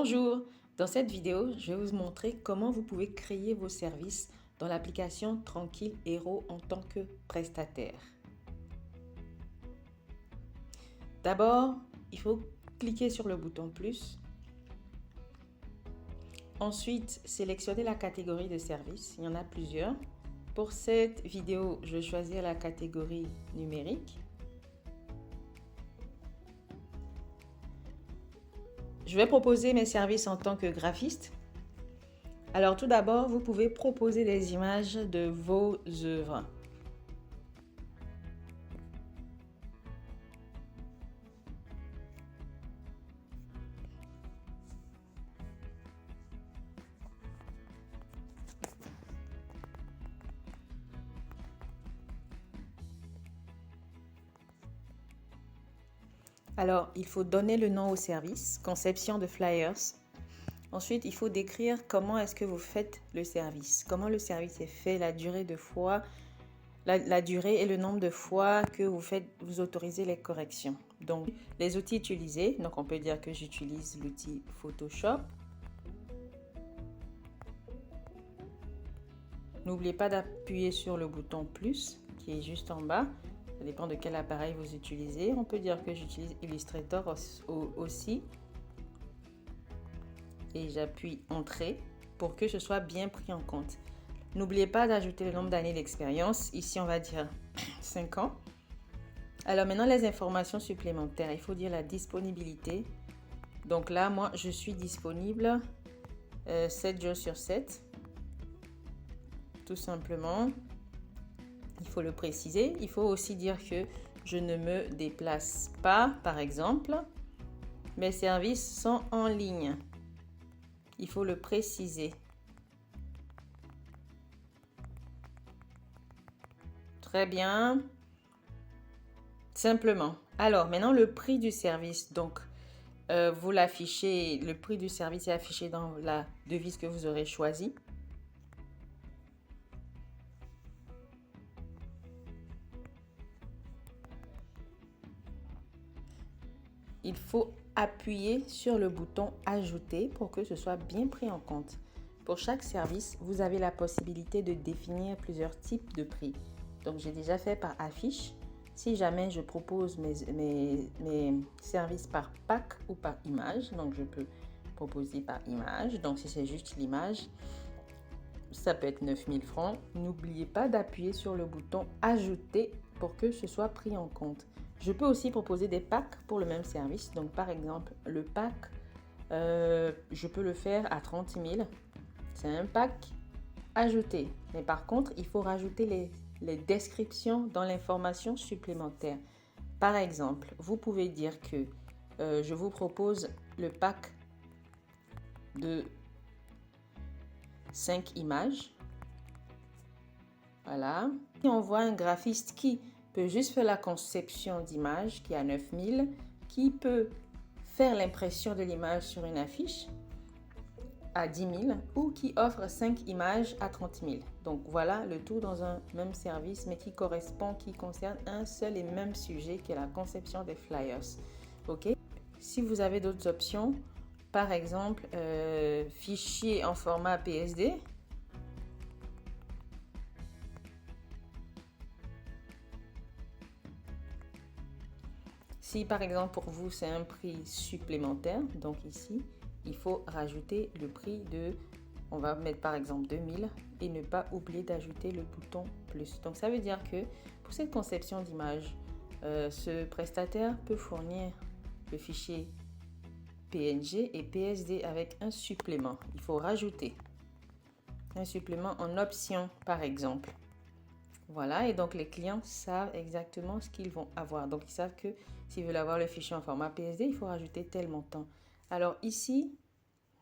Bonjour, dans cette vidéo, je vais vous montrer comment vous pouvez créer vos services dans l'application Tranquille Hero en tant que prestataire. D'abord, il faut cliquer sur le bouton plus. Ensuite, sélectionner la catégorie de services. Il y en a plusieurs. Pour cette vidéo, je vais choisir la catégorie numérique. Je vais proposer mes services en tant que graphiste. Alors tout d'abord, vous pouvez proposer des images de vos œuvres. Alors, il faut donner le nom au service, conception de flyers. Ensuite, il faut décrire comment est-ce que vous faites le service, comment le service est fait, la durée de fois, la durée et le nombre de fois que vous autorisez les corrections. Donc, les outils utilisés, donc on peut dire que j'utilise l'outil Photoshop. N'oubliez pas d'appuyer sur le bouton plus qui est juste en bas. Ça dépend de quel appareil vous utilisez. On peut dire que j'utilise Illustrator aussi. Et j'appuie Entrée pour que ce soit bien pris en compte. N'oubliez pas d'ajouter le nombre d'années d'expérience. Ici, on va dire 5 ans. Alors maintenant, les informations supplémentaires. Il faut dire la disponibilité. Donc là, moi, je suis disponible 7 jours sur 7. Tout simplement. Il faut le préciser. Il faut aussi dire que je ne me déplace pas, par exemple. Mes services sont en ligne. Il faut le préciser. Très bien. Simplement. Alors, maintenant, le prix du service. Donc, vous l'affichez. Le prix du service est affiché dans la devise que vous aurez choisie. Il faut appuyer sur le bouton Ajouter pour que ce soit bien pris en compte. Pour chaque service, vous avez la possibilité de définir plusieurs types de prix. Donc, j'ai déjà fait par affiche. Si jamais je propose mes services par pack ou par image, donc je peux proposer par image. Donc, si c'est juste l'image, ça peut être 9000 francs. N'oubliez pas d'appuyer sur le bouton Ajouter pour que ce soit pris en compte. Je peux aussi proposer des packs pour le même service. Donc, par exemple, le pack, je peux le faire à 30 000. C'est un pack ajouté. Mais par contre, il faut rajouter les descriptions dans l'information supplémentaire. Par exemple, vous pouvez dire que je vous propose le pack de 5 images. Voilà. Et on voit un graphiste qui peut juste faire la conception d'image qui est à 9000, qui peut faire l'impression de l'image sur une affiche à 10 000 ou qui offre 5 images à 30 000. Donc voilà le tout dans un même service mais qui concerne un seul et même sujet qui est la conception des flyers. Ok. Si vous avez d'autres options, par exemple fichier en format PSD. Si par exemple pour vous c'est un prix supplémentaire, donc ici il faut rajouter le prix de, on va mettre par exemple 2000 et ne pas oublier d'ajouter le bouton plus. Donc ça veut dire que pour cette conception d'image, ce prestataire peut fournir le fichier PNG et PSD avec un supplément. Il faut rajouter un supplément en option par exemple. Voilà, et donc les clients savent exactement ce qu'ils vont avoir. Donc ils savent que s'ils veulent avoir le fichier en format PSD, il faut rajouter tel montant. Alors ici,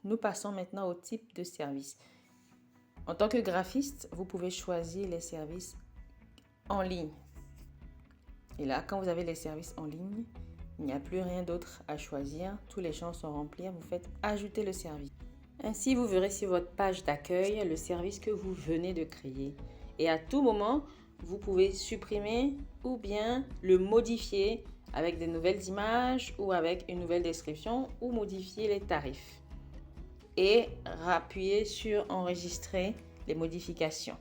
nous passons maintenant au type de service. En tant que graphiste, vous pouvez choisir les services en ligne. Et là, quand vous avez les services en ligne, il n'y a plus rien d'autre à choisir. Tous les champs sont remplis. Vous faites ajouter le service. Ainsi, vous verrez sur votre page d'accueil le service que vous venez de créer. Et à tout moment, vous pouvez supprimer ou bien le modifier avec de nouvelles images ou avec une nouvelle description ou modifier les tarifs. et appuyer sur enregistrer les modifications.